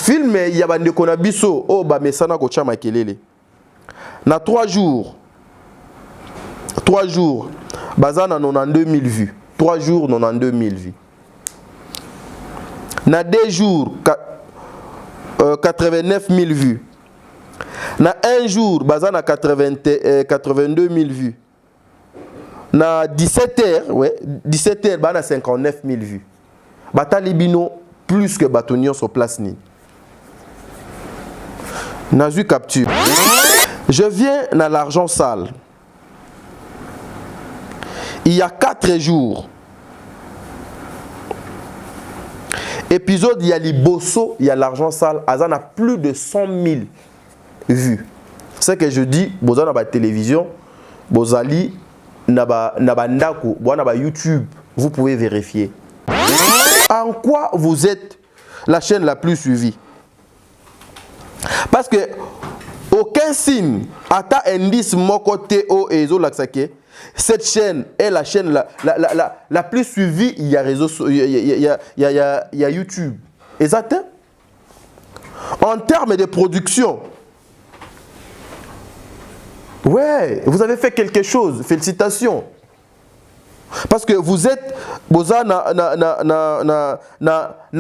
film ya bandeko na biso o ba mesana ko tcha makelele na 3 jours bazana 92 000 vues 3 jours 92 000 vues na 2 jours 89 000 vues na 1 jour bazana 82 000 vues na 17 heures ouais 17 heures bana 59 000 vues batalibino plus que batonion sur place ni Nazu capture. Je viens dans l'argent sale. Il y a 4 jours. Épisode, il y a les bosso, il y a l'argent sale. Azan a plus de 100 000 vues. C'est ce que je dis, Bozan a télévision, Bozali, Naba Ndaku, Naba YouTube. Vous pouvez vérifier. En quoi vous êtes la chaîne la plus suivie? Parce que aucun signe, ata indice moko Théo et Ezo Laksake, cette chaîne est la chaîne la plus suivie. Il y a réseau, il y a YouTube. Exact. En termes de production, ouais, vous avez fait quelque chose. Félicitations. Parce que vous êtes na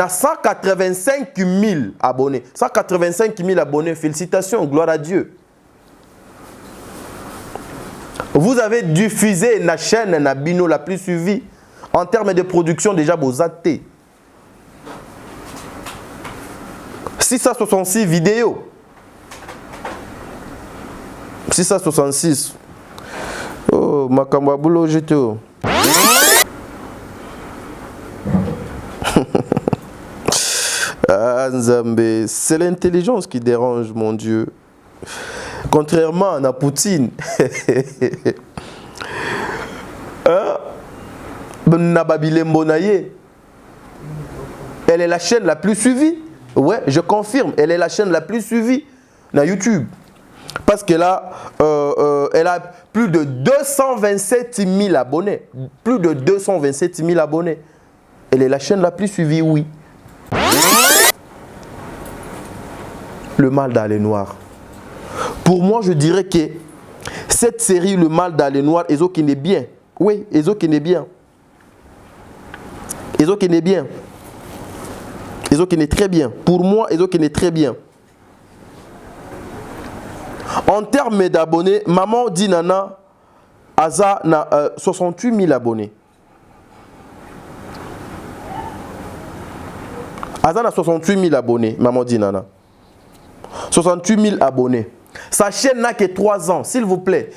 185 000 abonnés. 185 000 abonnés. Félicitations, gloire à Dieu. Vous avez diffusé la chaîne Nabino la plus suivie. En termes de production, déjà, vous êtes 666 vidéos. 666. Oh, Makamba Boulot, j'étais. Ah, Nzambe, c'est l'intelligence qui dérange, mon Dieu. Contrairement à Poutine. Elle est la chaîne la plus suivie. Ouais, je confirme. Elle est la chaîne la plus suivie dans YouTube. Parce qu'elle a, elle a plus de 227 000 abonnés. Plus de 227 000 abonnés. Elle est la chaîne la plus suivie, oui. Le mal dans les noirs. Pour moi, je dirais que cette série, Le mal dans les noirs, Ezo qui n'est bien. Oui, Ezo qui n'est bien. Ezo qui n'est bien. Ezo qui n'est très bien. Pour moi, Ezo qui n'est très bien. En termes d'abonnés, Maman Dinana Aza na 68 000 abonnés. Aza na 68 000 abonnés, Maman Dinana. 68 000 abonnés. Sa chaîne n'a que 3 ans, s'il vous plaît.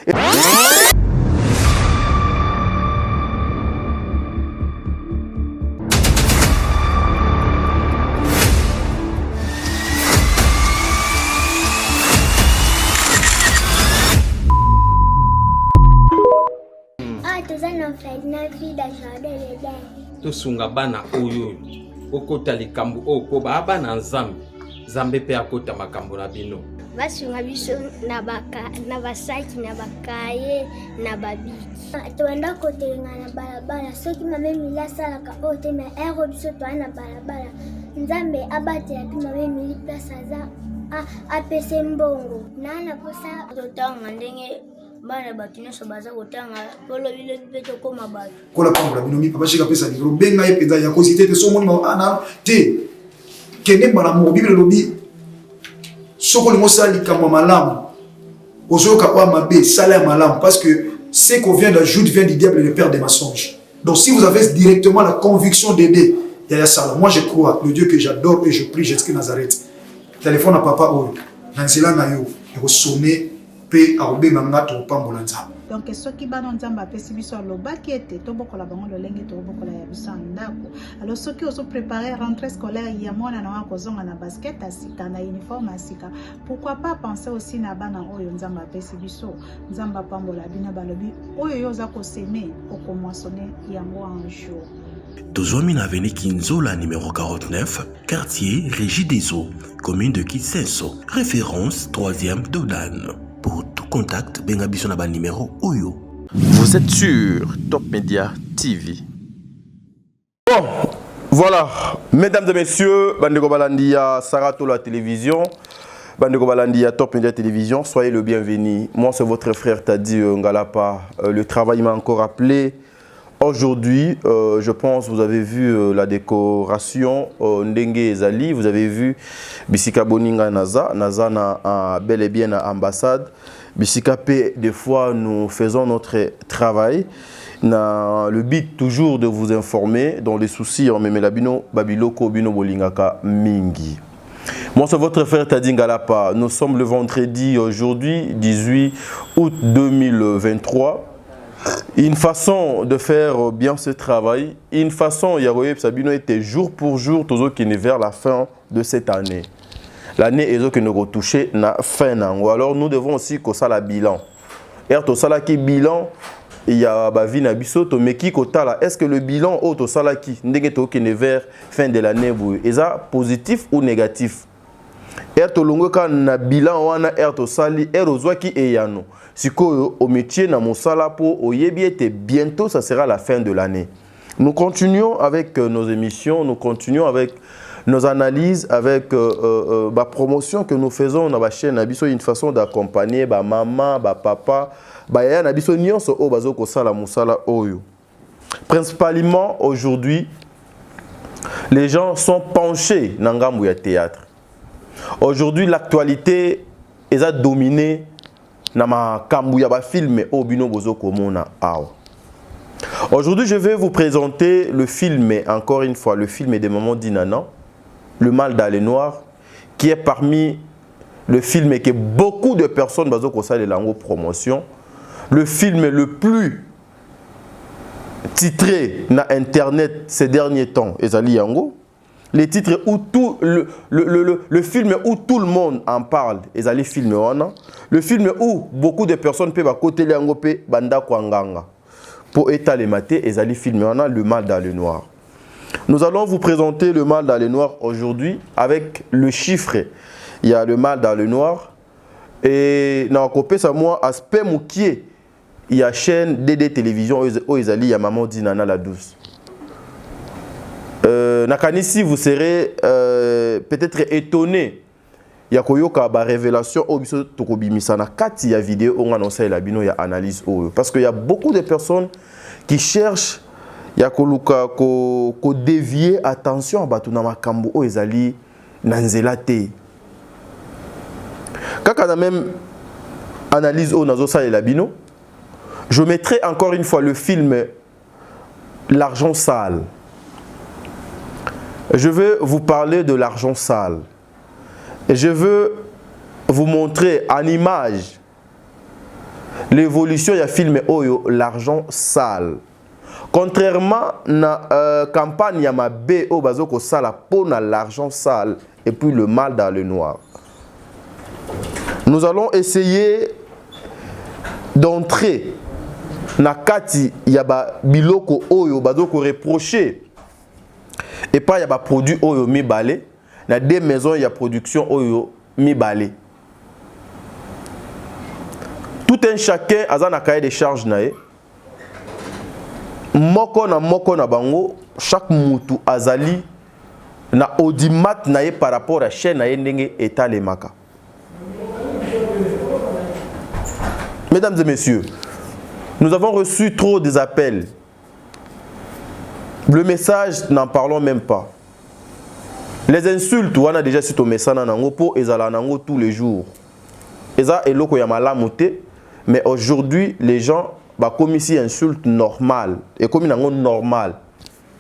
Tosunga bana oyo okota likambo oko ba bana nzambe pe akota makambo na bino basunga biso na basaki na bakaye na babiki toenda kotelenga na balabala soki mame milasalaka oyo te na ero biso toa na balabala nzambe abatela mpe mame mili place aza apese mbongo nana posa totanga ndenge bana bato nyonso baza kotanga polobile mpe tokóma bato kola pambola bino mipa bashika pesa likolo benga ye mpenza ya kosite te somoni ana te kende mbala moko bibele lobi soko lingo sala likambo malamu ozoyoka oya mabe sala ya malamu parce que ce qu'on vient d'ajouter vient du diable et le père des mensonges. Donc si vous avez directement la conviction d'aider Yaya Sala, moi je crois le Dieu que j'adore et je prie Jésus Nazareth. Téléphone à papa oyo nanzela na yo eko sonner pe arobe mangato pambola nzambe. Donc soki bana nzambe apesi biso alobaki ete tobokola bango lolenge tobokola ya biso ndako. Alors soki ozo préparer rentrée scolaire ya mwana na wako zonga na basket asika na uniforme asika, pourquoi pas penser aussi na bana oyo nzambe apesi biso nzambe pambola bina balobi oyo yoza ko semer okomoissonner yango un jour. Tozomi na avenue Kinzola numéro 49, quartier Régie des Eaux, commune de Kisenso, référence 3e Dodan. Pour tout contact, bengabiso na ba numéro Oyo. Vous êtes sur Top Media TV. Bon, Voilà, mesdames et messieurs, Bandeko Balandi à Sarato la télévision, Bandeko Balandi à Top Media Télévision, soyez le bienvenu. Moi, c'est votre frère Tadi Ngalapa. Le travail m'a encore appelé. Aujourd'hui, je pense, vous avez vu la décoration Ndenge Ezali, vous avez vu Bisika Boninga Naza. Naza a bel et bien ambassade. Bisika P, des fois, nous faisons notre travail. Le but toujours de vous informer dans les soucis en Memelabino, Babiloko, Bino Bolingaka, Mingi. Moi, c'est votre frère Tadi Ngalapa. Nous sommes le vendredi aujourd'hui, 18 août 2023. Une façon de faire bien ce travail, une façon, Yaroye Sabino était jour pour jour, toujours qui est vers la fin de cette année. L'année est que nous retouchons la fin. Alors nous devons aussi que ça la bilan. Et tout ça qui bilan, il y a bavi na bisoto mais qui kotala est-ce que le bilan auto sala qui ndenge to ki ne vers fin de l'année bu eza positif ou négatif erto longo ka na bilan wana erto sali erozwa ki eyano sikoyo au métier na mosala po oyebi ete bientôt ça sera la fin de l'année. Nous continuons avec nos émissions, nous continuons avec nos analyses, avec la promotion que nous faisons dans la chaîne Abisso, une façon d'accompagner ba maman, ba papa. Principalement aujourd'hui, les gens sont penchés dans le théâtre. Aujourd'hui, l'actualité est dominée dans le film. Aujourd'hui, je vais vous présenter le film, encore une fois, le film de Maman Dinana, Le mal dans les noirs, qui est parmi le film que beaucoup de personnes ont la promotion. Le film le plus titré dans Internet ces derniers temps, Ezali Yango. Les titres où tout le film où tout le monde en parle, Ezali film wana. Le film où beaucoup de personnes peuvent à côté Yango pe banda kwanganga. Pour étaler maté, Ezali film wana, Le mal dans le noir. Nous allons vous présenter Le mal dans le noir aujourd'hui avec le chiffre. Il y a Le mal dans le noir et dans copé ça moi aspect moukier. Il y a chaîne DD Télévision où il y a Maman Dinana la douce. Nakanisi, vous serez peut-être étonné. Il y a koyoka ba révélation au biso tokobimisa na kati ya vidéo on annonce la bino ya analyse parce qu'il y a beaucoup de personnes qui cherchent ya koluka ko dévier attention batu na makambo o ezali na nzela te. Kaka na même analyse o nazo sa la bino. Je mettrai encore une fois le film L'argent sale. Je veux vous parler de l'argent sale. Et je veux vous montrer en image l'évolution du film Oyo, L'argent sale. Contrairement à la campagne Yamabe au Bazoko Sala pour l'argent sale et puis le mal dans le noir. Nous allons essayer d'entrer nakati yaba biloko oyo bazoko reprocher et pas yaba produit oyo mibale na des maisons ya production oyo mibale. Tout un chacun a un cahier de charge nae moko na bango chaque mutu azali na audimat nae par rapport à chaîne nae ndenge etalemaka. Mesdames et messieurs, nous avons reçu trop des appels. Le message, n'en parlons même pas. Les insultes, on a déjà cité au message et zalanango tous les jours. Eza eloko ya malamuté, mais aujourd'hui les gens ba comme ici insulte normal et comme nango normal.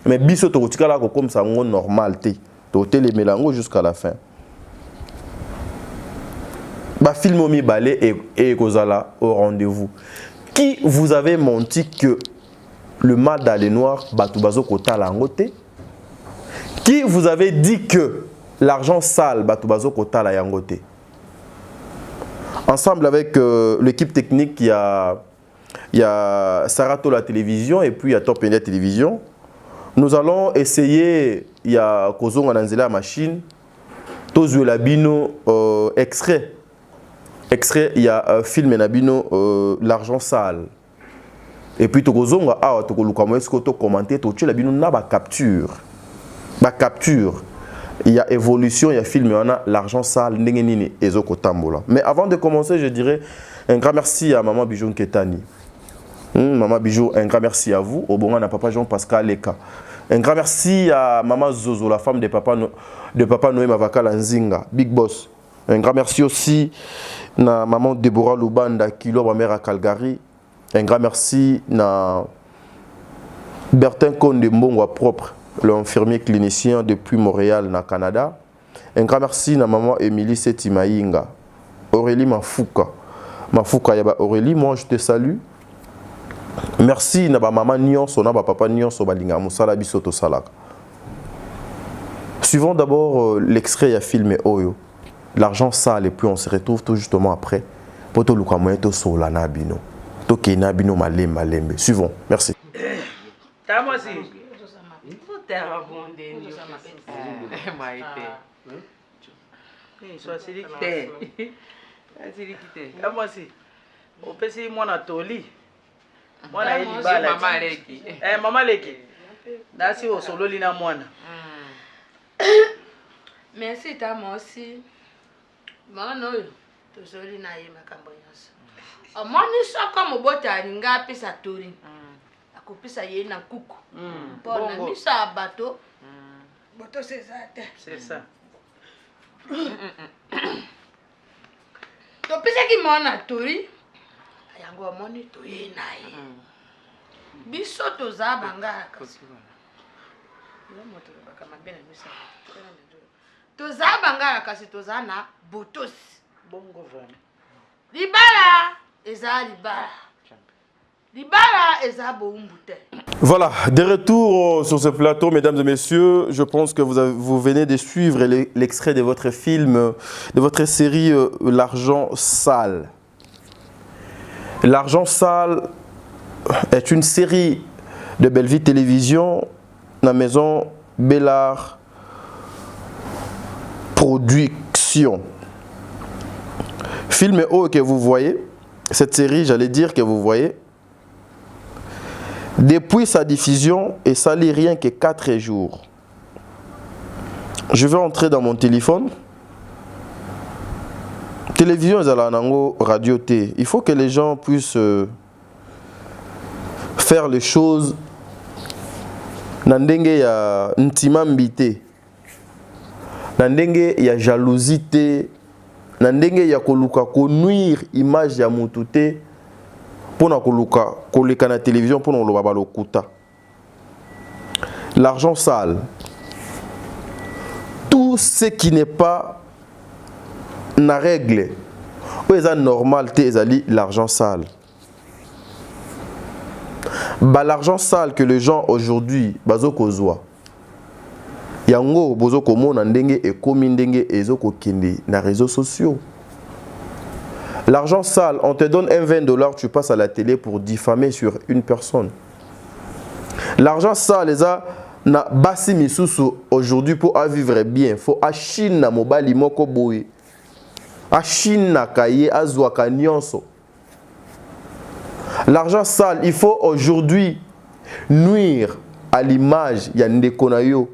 Mais biso to tikala ko comme ça ngo normal té. To télé melango jusqu'à la fin. Ba film mi balé et kozala au rendez-vous. Qui vous avez menti que le mal dans les noirs, Batoubazo Kota Langote? Qui vous avez dit que l'argent sale, Batoubazo Kota la Yangote? Ensemble avec l'équipe technique, il y a Sarato la télévision et puis il y a Top Media Télévision. Nous allons essayer, il y a Kozonga Nanzela machine, Tozu Labino extrait. Extrait, il y a un film Nabino, L'argent sale. Et puis, Tokozonga, Tokoluka, est-ce que tu commenté, tu as la bino na ba capture. ba capture, il y a évolution, il y a film, on a l'argent sale, ndengenini ezoko tambola. Mais avant de commencer, je dirais un grand merci à maman Bijou Nketani. Maman Bijou, un grand merci à vous. Au bon moment, à papa Jean-Pascal Leka. Un grand merci à maman Zozo, la femme de papa Noé Mavakala Nzinga, Big Boss. Un grand merci aussi à maman Deborah Lubanda, Kilo, ma mère à Calgary. Un grand merci à Bertin Konde Mbongwa propre, l'infirmier clinicien depuis Montréal, au Canada. Un grand merci à maman Émilie Setimaïnga, Aurélie Mafouka. Mafouka Yaba Aurélie, moi je te salue. Merci à maman Nyonso, à papa Nyonso, Balinga Moussala Bisoto Salak. Suivons d'abord l'extrait à filmé Oyo. L'argent sale et puis on se retrouve tout justement après. Pour tout le monde, tout sur la nabino. Tout qui est nabino malembe. Suivons. Merci. Mwana ili bala mama leki mama leki nasi osololi na mwana merci tamo aussi mwana oyo tozoli na ye makambo nyonso omoni soko mobota ninga apesa tori akopesa ye na kuku mpona miso ya bato boto c'est ça topesaki mwana tori yango omoni toye na ye biso toza bangala kasi toza bangala kasi toza na botosi bongo vraiment libala eza libala libala eza boumbu te. Voilà, de retour sur ce plateau, mesdames et messieurs. Je pense que vous venez de suivre l'extrait de votre film, de votre série L'argent sale. L'argent sale est une série de Belleville Télévision, la maison Bellard Production. Film haut que vous voyez, cette série, j'allais dire que vous voyez, depuis sa diffusion, et ça lit rien que 4 jours. Je vais entrer dans mon téléphone. Télévision, radio T. Il faut que les gens puissent faire les choses. Nandenge ya ntimambité. Nandenge ya jalousie. Nandenge ya koluka ko nuire image ya mutute. Pour na koluka koleka na télévision pour na loba lokuta. L'argent sale. Tout ce qui n'est pas na règle, c'est normal, c'est l'argent sale. L'argent sale que les gens aujourd'hui, bazokozwa. Yango bozoko mona ndenge e komi ndenge ezoko kende na réseaux sociaux. L'argent sale, on te donne un $20, tu passes à la télé pour diffamer sur une personne. L'argent sale, na basi misusu aujourd'hui pour vivre bien, faut achine na mobali moko boye. L'argent sale, il faut aujourd'hui nuire à l'image ya ndekonayo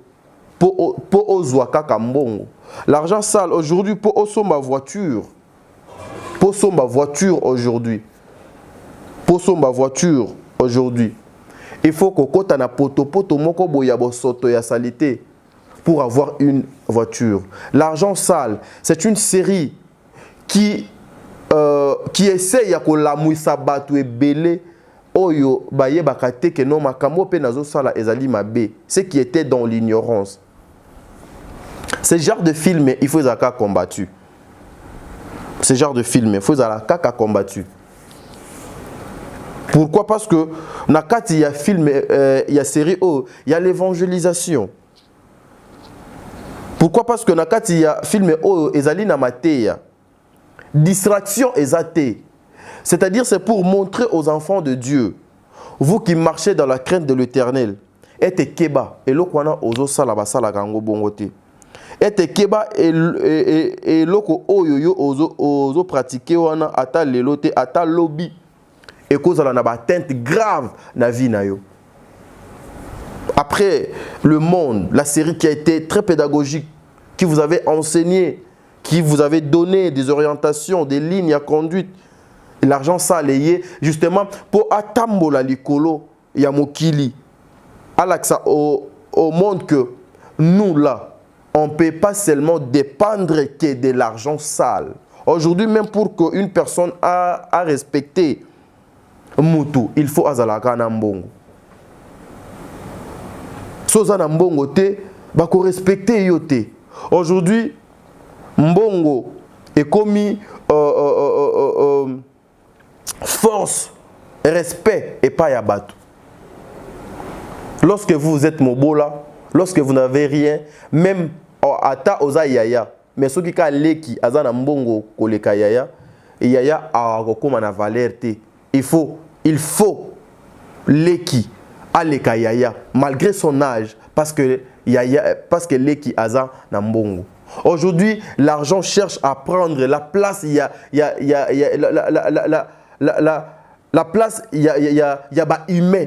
pour ozwaka kambongo. L'argent sale aujourd'hui pour osomba voiture. Pour somba voiture aujourd'hui. Pour somba voiture aujourd'hui. Il faut que kota na poto moko boya bosoto ya salité pour avoir une voiture. L'argent sale, c'est une série qui essaye ko lamwisa batu ebele oyo baye bakate ke no makambo pe nazo sala ezali mabe, ce qui était dans l'ignorance. Ce genre de film il faut zaka combattu. Ce genre de film il faut zaka combattu. Pourquoi? Parce que nakati ya film il y a série il y a l'évangélisation. Pourquoi? Parce que nakati ya film ezali na mateya. Distraction exatée. C'est-à-dire c'est pour montrer aux enfants de Dieu, vous qui marchez dans la crainte de l'Éternel, et keba et lokwana ozo sala basala kango bongote. Et keba et loko oyo ozo pratiquer wana ata lelote ata lobby et cause la na ba teinte grave na vie na yo. Après Le Monde, la série qui a été très pédagogique, qui vous avait enseigné, qui vous avait donné des orientations, des lignes à conduite. L'argent sale est justement pour atambola likolo ya mokili. Alaxa au monde que nous là, on ne peut pas seulement dépendre que de l'argent sale. Aujourd'hui, même pour qu'une personne a respecté Moutou, il faut azalaka na mbongo. Soza na mbongo te, bako respecter yote. Aujourd'hui, mbongo est commis force, respect et pas yabatou. Lorsque vous êtes mobola, lorsque vous n'avez rien, même ata oza yaya, mais ceux qui ka leki azana mbongo koleka yaya, yaya a kokoma na valeur te. Il faut leki aleka yaya malgré son âge parce que leki aza na mbongo. Aujourd'hui, l'argent cherche à prendre la place, la place, il y a ba humain.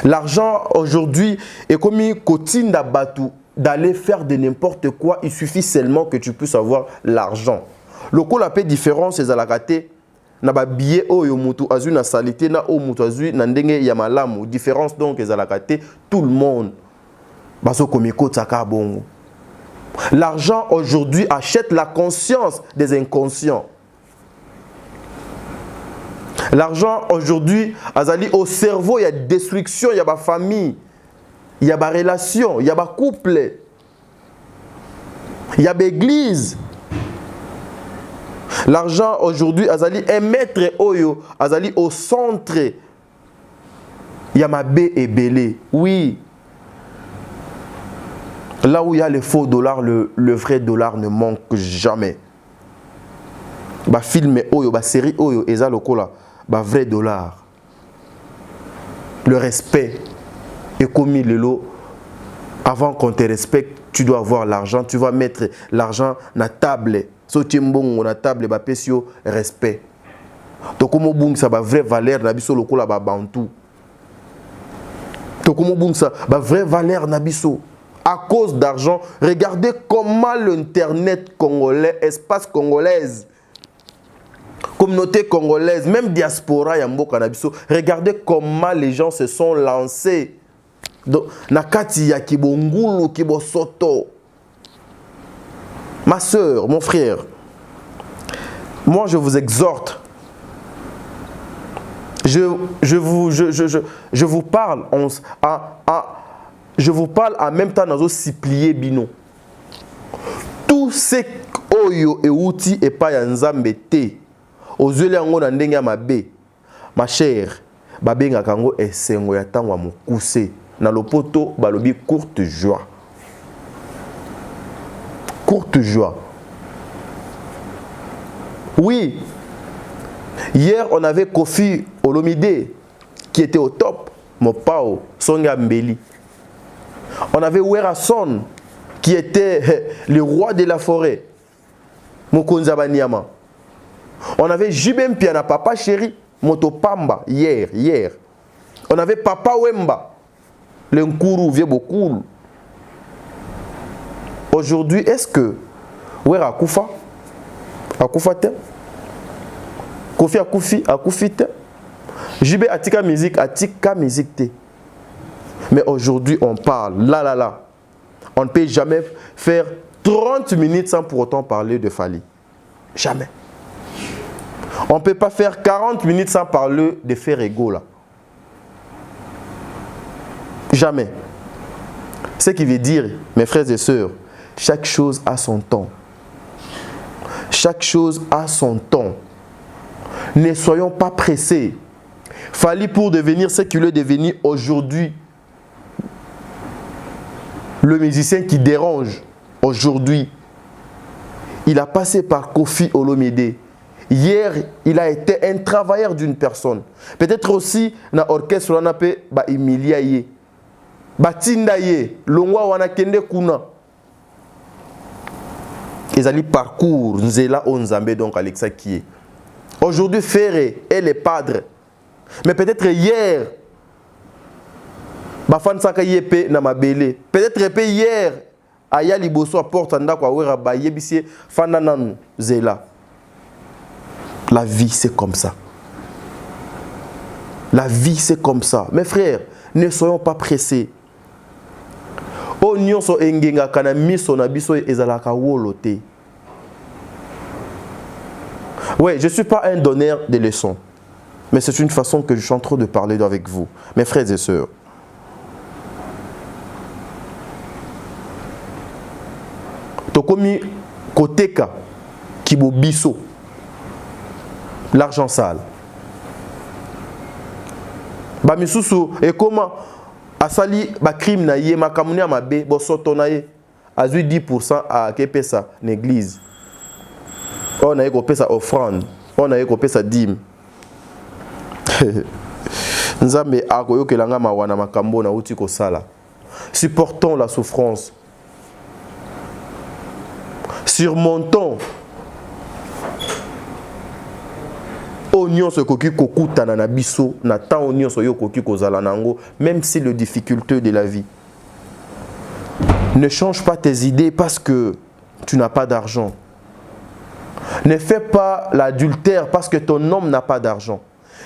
L'argent aujourd'hui est comme une cotine d'abatou d'aller faire de n'importe quoi. Il suffit seulement que tu puisses avoir l'argent. Le coup la paix différence c'est à la raté. Na ba billet o yo mutu azu na salité na o mutu azu na ndenge ya malamu. Différence donc c'est à la raté. Tout le monde baso komiko tsaka bongo. L'argent aujourd'hui achète la conscience des inconscients. L'argent aujourd'hui, azali au cerveau, il y a destruction, il y a ma famille, il y a ma relation, il y a ma couple, il y a l'église. L'argent aujourd'hui, azali un maître oyo, azali au centre. Il y a ma baie et belé. Oui. Là où il y a les faux dollars, le vrai dollar ne manque jamais. Ba film oyo, ba série oyo, eza lokola. Bah, vrai dollar. Le respect est commis le lot. Avant qu'on te respecte, tu dois avoir l'argent. Tu vas mettre l'argent na table. So tiembon na table ba pesio respect. To komo bung ça ba vraie valeur na biso lokola ba bantu. To komo bung ça ba vraie valeur na biso. À cause d'argent, regardez comment l'internet congolais, espace congolaise, communauté congolaise, même diaspora yambo kanabiso, regardez comment les gens se sont lancés. Donc, nakati ya kibongulu kibosoto. Ma soeur, mon frère, moi je vous exhorte. Je vous parle je vous parle en même temps dans un siplier bino. Tout ce oyo et outil et pas yanzambe te. Aux yeux de ndenge mabe, ma chère, babenga kango esengo ya tango mokuse na lopoto balobi courte joie. Courte joie. Oui. Hier on avait Kofi Olomide qui était au top, Mopao, Songa Mbeli. On avait Werason qui était le roi de la forêt, Mokonza Banyama. On avait Jibem Piana, Papa Chéri, Motopamba, hier. On avait Papa Wemba, le Nkuru, vieux beaucoup. Aujourd'hui, est-ce que Wera Akufa? Akufa te? Kofi Akufi te? Jibé Atika musique te. Mais aujourd'hui, on parle, là. On ne peut jamais faire 30 minutes sans pour autant parler de Fally. Jamais. On ne peut pas faire 40 minutes sans parler de Ferrego là. Jamais. Ce qui veut dire, mes frères et sœurs, chaque chose a son temps. Chaque chose a son temps. Ne soyons pas pressés. Fally pour devenir ce qu'il est devenu aujourd'hui. Le musicien qui dérange aujourd'hui. Il a passé par Kofi Olomide. Hier, il a été un travailleur d'une personne. Peut-être aussi, dans l'orchestre, on a pu humilier. Batindaye, longwa wana kende kuna. Ils allaient parcours, Nzela Onzambe, donc Alexa qui est. Aujourd'hui, Ferré est le padre. Mais peut-être hier, Bafan saka yepe na mabele. Peut-être pe hier aya liboso a porte anda kwa wera ba yebisi fana nanu zela. La vie c'est comme ça. La vie c'est comme ça. Mes frères, ne soyons pas pressés. O nyonso engenga kana miso na biso ezalaka wolote. Ouais, je ne suis pas un donneur de leçons. Mais c'est une façon que je suis en train de parler avec vous, mes frères et sœurs. Tokomi koteka kibobiso l'argent sale. Ba misusu et comment asali ba crime na ye makamuni amabe bo soto na ye azui 10% à kepesa l'église. On a pesa offrande, on a pesa dîme. Nzambe akoyokelanga mawana makambo na uti ko sala. Supportons la souffrance. Surmontons oignon ce koki kokuta na biso na temps oignon so yo koki kozala nango même si les difficultés de la vie. Ne change pas tes idées parce que tu n'as pas d'argent. Ne fais pas l'adultère parce que ton homme n'a pas d'argent.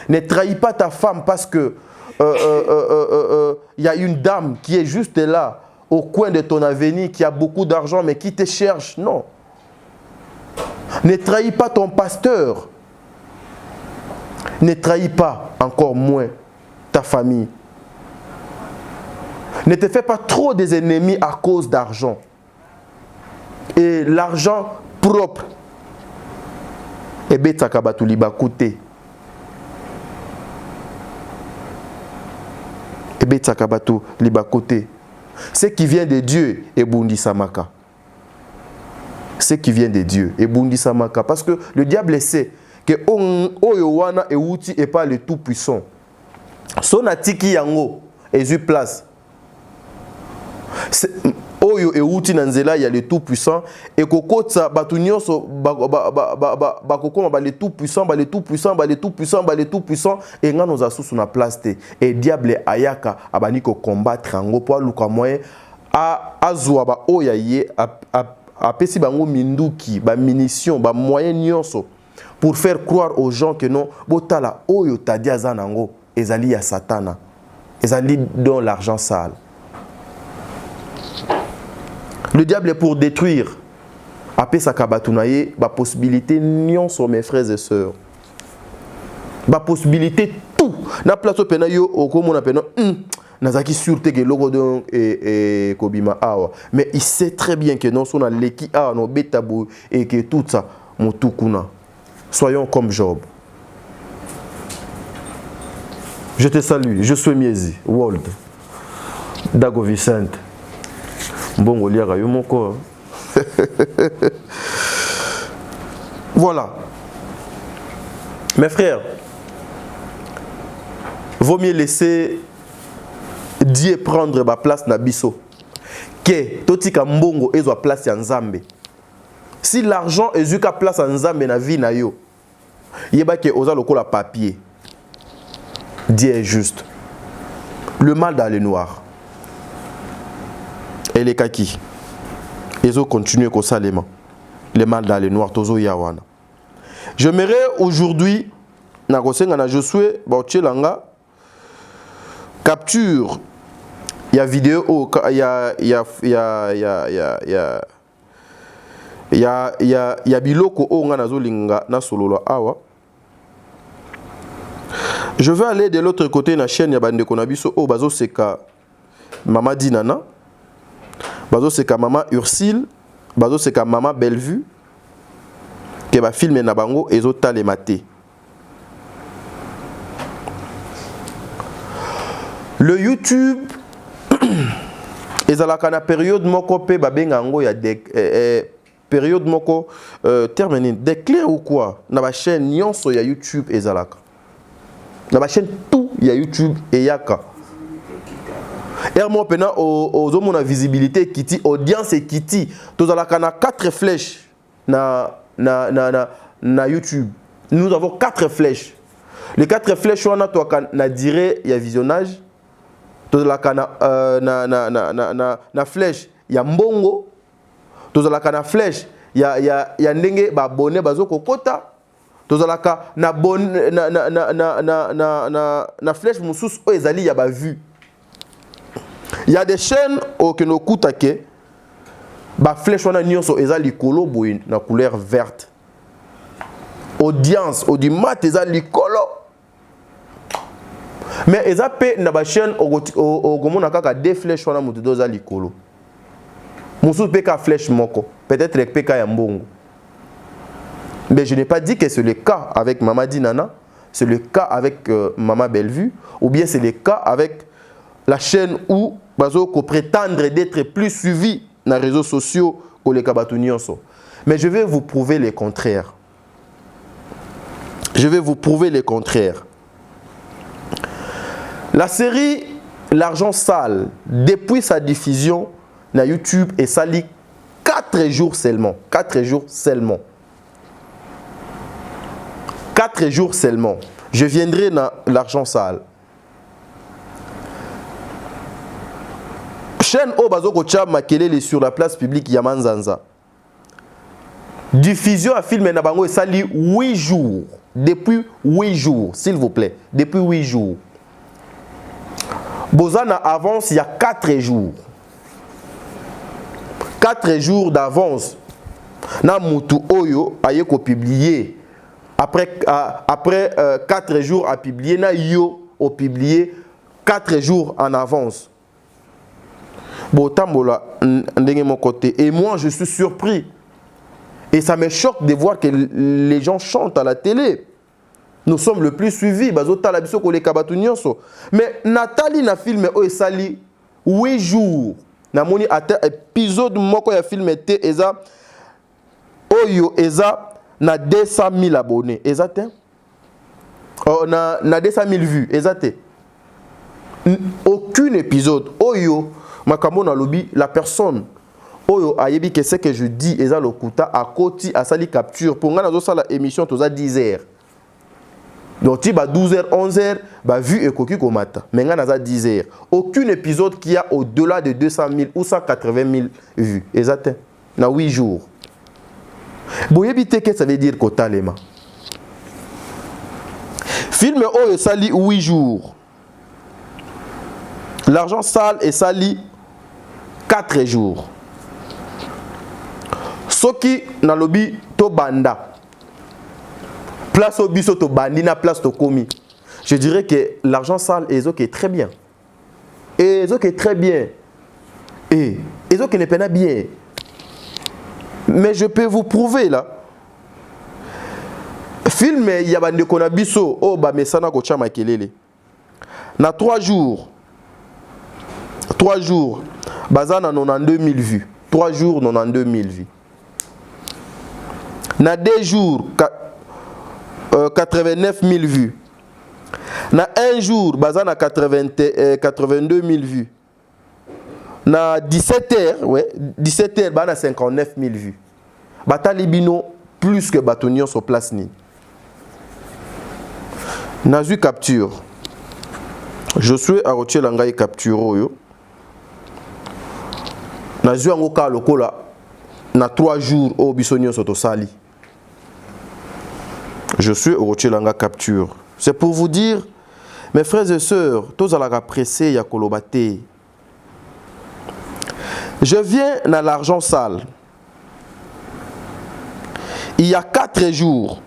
Ne trahis pas ta femme parce que y a une dame qui est juste là au coin de ton avenir qui a beaucoup d'argent mais qui te cherche. Non. Ne trahis pas ton pasteur. Ne trahis pas encore moins ta famille. Ne te fais pas trop des ennemis à cause d'argent. Et l'argent propre. Ebetaka batu libakute. Ebetaka batu libakute. Ce qui vient de Dieu est Bundi Samaka. Ce qui vient de Dieu est Bundi Samaka. Parce que le diable sait que Oyowana et Outi est pas le tout puissant. Son atiki yango est eu place. Oyo et Outi nanzela il y a le tout puissant et kokotsa batunyo so bakokoma ba le tout puissant ba le tout puissant ba le tout puissant ba le tout puissant et nga nos asusu na place te et diable ayaka abani ko combattre ngo po luka moyen a azwa ba oya ye a pesi bango minduki ba munitions ba moyen nyonso pour faire croire aux gens que non botala oyo tadi azanango ezali ya satana ezali dans l'argent sale. Le diable est pour détruire. Après sa kabatunaye, la possibilité nion sur mes frères et sœurs. La possibilité tout. Na place au penayo au comme on appelle nazaki sûreté que logo et kobima awa. Mais il sait très bien que non son a leki a no betabou et que tout ça motukuna. Soyons comme Job. Je te salue, je suis Miezi, World, Dago Vicente. Bon, voilà. Mes frères, vaut mieux laisser Dieu prendre ma place na biso. Que totika mbongo ezo place ya Nzambe. Si l'argent est ka place en Nzambe na vie na yo, yeba ke oza lokola papier. Dieu est juste. Le mal dans le noir. Et les kaki. Ils ont continué comme ça les mains. Les mal dans les noirs, tozo yawana. J'aimerais aujourd'hui, na kosenga na Josué, Bautchelanga, capture, il y a vidéo, il y a biloko o nga nazolinga na sololo awa. Je vais aller de l'autre côté na chaîne ya bande konabiso o bazo seka Mama Dinana. Bazo seka Mama Ursile, bazo seka Mama Bellevue, que ba filmer na bango ezo talemate. Le YouTube ezalaka na période moko pe babenga ngo ya période moko terminé déclin ou quoi na ba chaîne nyonso ya YouTube ezalaka. Na ba chaîne tout ya YouTube eyaka. Moi, pendant aux hommes, on a visibilité kiti, audience et kiti. Tous à 4 flèches na YouTube. Nous avons 4 flèches. Les 4 flèches, on a toi na durée, il y a visionnage. tozalaka na flèche ya mbongo, tozalaka na flèche ya ndenge ba abonné bazoko kota, tozalaka na flèche mususu o ezali ya ba vue. Il y a des chaînes que nous coûtons ba flèche wana nyonso eza likolo boye na couleur verte. Audience audimat eza likolo. Mais eza pe na ba chaîne okomona kaka deux flèches wana mutu doza likolo. Musu pe ka flèche moko, peut-être pe ka ya mbongo. Mais je n'ai pas dit que c'est le cas avec Mama Dinana, c'est le cas avec Mama Bellevue, ou bien c'est le cas avec la chaîne où bazoko prétendre d'être plus suivi dans les réseaux sociaux que les Kabatunions. Mais je vais vous prouver le contraire. Je vais vous prouver le contraire. La série L'argent sale, depuis sa diffusion dans YouTube, est sali 4 jours seulement. 4 jours seulement. 4 jours seulement. Je viendrai dans L'argent sale. Chaîne Obazoko Tchab Makelele sur la place publique Yamanzanza. Diffusion à film Nabango et sali 8 jours. Depuis 8 jours, s'il vous plaît. Depuis 8 jours. Bozana avance il y a 4 jours. 4 jours d'avance. Na mutu oyo ayeko publié. Après 4 jours à publier, na yo au publié 4 jours en avance. Botambola ndenge mon côté. Et moi je suis surpris. Et ça me choque de voir que les gens chantent à la télé. Nous sommes le plus suivis. Mais Nathalie na film o esali 8 jours. Na moni ata épisode moko ya film était eza oyo eza na 200 000 abonnés. Exact? Na 200 000 vues. Exact? Aucun épisode oyo makambo na lobi la personne oyo ayebi que c'est que je dis eza lokuta a koti a sali capture pour nga nazo sala émission toza 10h. Donc si 12h 11h ba vu ekoki komata mais nga naza 10h. Aucun épisode qui a au-delà de 200 000 ou 180 000 vues. Exact? Na 8 jours. Boyebi te que ça veut dire kotalema. Film oyo sali 8 jours. L'argent sale est sali 4 jours. Soki na lobi to banda. Place au biso to bandi na place to komi. Je dirais que l'argent sale est très bien. Et est très bien. Et n'est pas bien. Mais je peux vous prouver là. Film ya bande kona biso o ba mesana ko chama kelele. Na 3 jours. 3 jours. Bazana 92 000 vues. 3 jours 92 000 vues. Na 2 jours 89 000 vues. Na 1 jour bazana 82 000 vues. Na 17 heures, ouais, 17 heures bana 59 000 vues. Batalibino plus que Batonion sur place ni. Nazu capture. Je suis à Rocher Langai capture yo. Nazu angoka lokola na 3 jours au bisonio soto sali. Je suis au Rocher Langa capture. C'est pour vous dire, mes frères et sœurs, tous à la pressé ya kolobate. Je viens dans l'argent sale. Il y a 4 jours.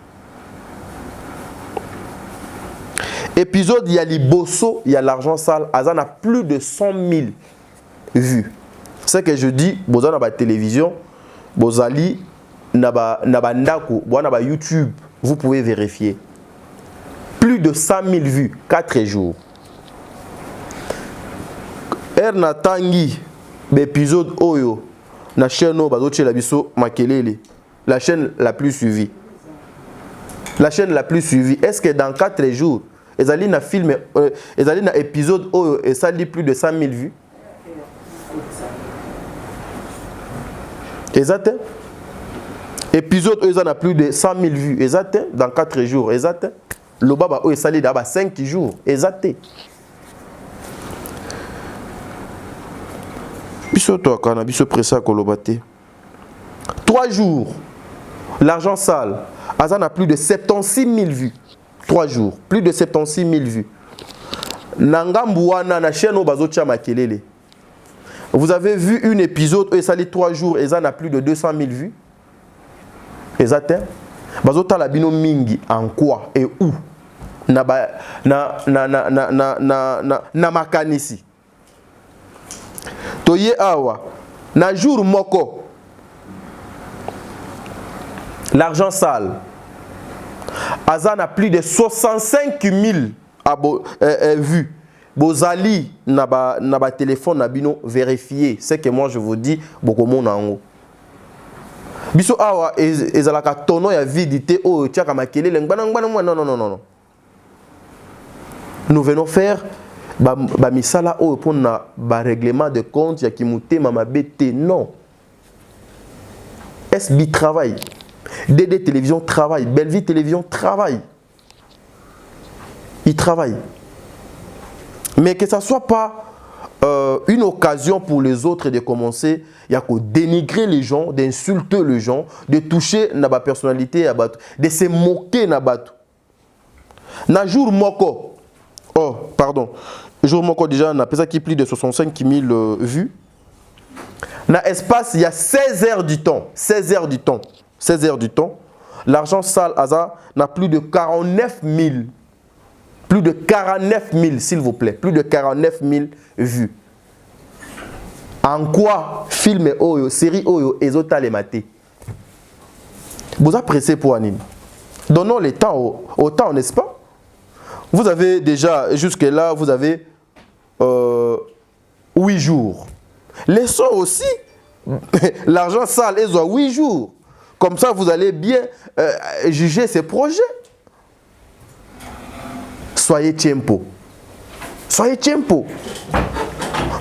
Épisode, il y a Liboso, il y a l'argent sale. Azan a plus de 100 000 vues. C'est que je dis, Bozan a télévision, Bozali, Naba Ndaku, Naba YouTube. Vous pouvez vérifier. Plus de 100 000 vues, 4 jours. Erna Tangi, l'épisode Oyo, la chaîne Makelele, la chaîne la plus suivie. La chaîne la plus suivie. Est-ce que dans 4 jours, Ezali na film, Ezali na épisode Oyo, et ça dit plus de 100 000 vues? Exact? Épisode où il a plus de 100 000 vues. Exact? Dans 4 jours. Exact? Le baba où il s'allie d'abord 5 jours. Exact? Biso to kana biso pressa kolobate. 3 jours. L'argent sale. Azan a plus de 76 000 vues. 3 jours. Plus de 76 000 vues. Nangambouana na chaîne Obazocha Makelele. Vous avez vu un épisode et ça les 3 jours et ça n'a plus de 200 000 vues. Et ça t'est. Bazota la bino mingi en quoi et où? Na makanisi. Toye awa. Na jour moko. L'argent sale. Azan a plus de 65 000 vues. Bozali na ba téléphone na bino vérifié. C'est que moi je vous dis beaucoup mon en haut. Biso awa ezalaka tono ya vidité o tiaka makelele non. Nous venons faire ba misala o pour na ba règlement de compte ya kimute mama bete non. SB travail. DD Télévision travaille, Belleville Télévision travaille. Ils travaillent. Mais que ça ne soit pas une occasion pour les autres de commencer à dénigrer les gens, d'insulter les gens, de toucher na personnalité, de se moquer na bato. Na jour moko, oh pardon, jour moko déjà on a ça qui plus de 65 000 vues. Na espace il y a 16 heures du temps, 16 heures du temps. 16 heures du temps, l'argent sale Aza n'a plus de 49 000. Plus de 49 000, s'il vous plaît. Plus de 49 000 vues. En quoi film Oyo, série Oyo, Ezota les maté? Vous appréciez pour Anine. Donnons le temps au temps, n'est-ce pas? Vous avez déjà, jusque-là, vous avez 8 jours. Laissons aussi l'argent sale, ils ont 8 jours. Comme ça, vous allez bien juger ces projets. Soyez tempo. Soyez tempo.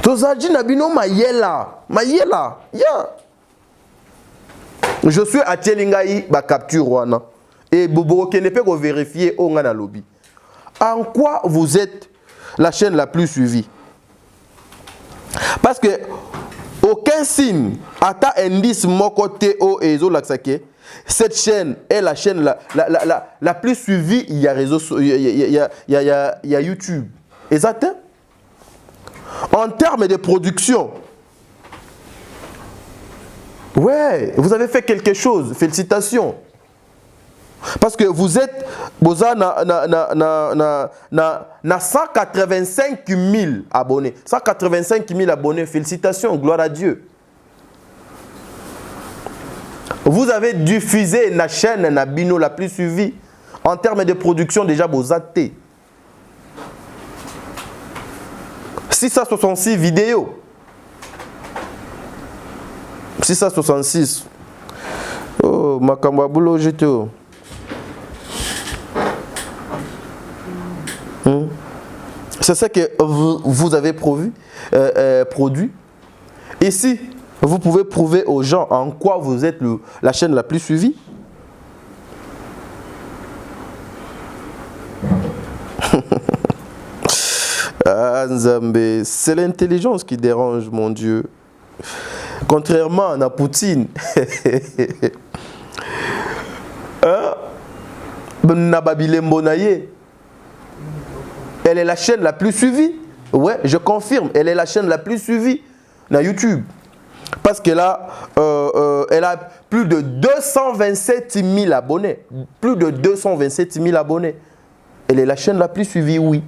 Tozaji nabino mayela. Mayela. Yeah. Je suis à Tielingaï, ba capture wana. Et Bobo Kenepe ko vérifier au ngana lobby. En quoi vous êtes la chaîne la plus suivie? Parce que aucun signe, ata indice moko teo et zo laksake. Cette chaîne est la chaîne la plus suivie. Il y a réseaux, il y a YouTube. Exact. En termes de production, ouais, vous avez fait quelque chose. Félicitations. Parce que vous êtes na 185 000 abonnés. 185 000 abonnés. Félicitations. Gloire à Dieu. Vous avez diffusé la chaîne Nabino la plus suivie. En termes de production, déjà, vous êtes 666 vidéos. 666. Oh, Makambabulo, j'étais. C'est ça que vous avez produit. Ici, vous pouvez prouver aux gens en quoi vous êtes la chaîne la plus suivie. Ah, Nzambe, c'est l'intelligence qui dérange, mon Dieu. Contrairement à Poutine. Elle est la chaîne la plus suivie. Ouais, je confirme. Elle est la chaîne la plus suivie dans YouTube. Parce qu'elle a, elle a plus de 227 000 abonnés. Plus de 227 000 abonnés. Elle est la chaîne la plus suivie, oui.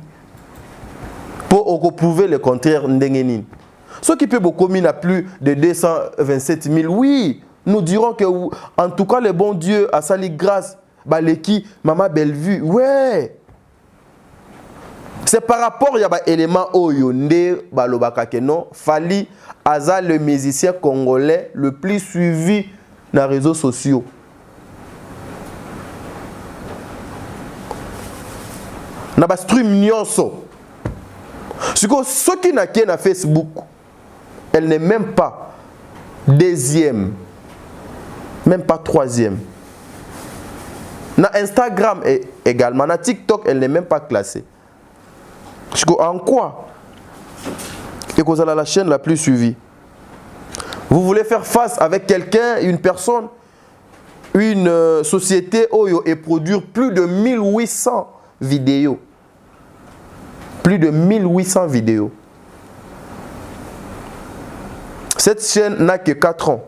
Pour prouver le contraire, Ndengenin. Ceux qui peuvent beaucoup n'a plus de 227 000, oui. Nous dirons que, en tout cas, le bon Dieu a sali grâce. Baleki, Maman Bellevue, ouais. C'est par rapport à l'élément Oyonde, Balobaka Keno, Fali, Aza, le musicien congolais le plus suivi dans les réseaux sociaux. Naba stream nyonso. Ce qui n'a qu'un à Facebook, elle n'est même pas deuxième, même pas troisième. Na Instagram également, na TikTok, elle n'est même pas classée. En quoi? Et que vous avez la chaîne la plus suivie. Vous voulez faire face avec quelqu'un, une personne, une société Oyo et produire plus de 1800 vidéos. Plus de 1800 vidéos. Cette chaîne n'a que 4 ans.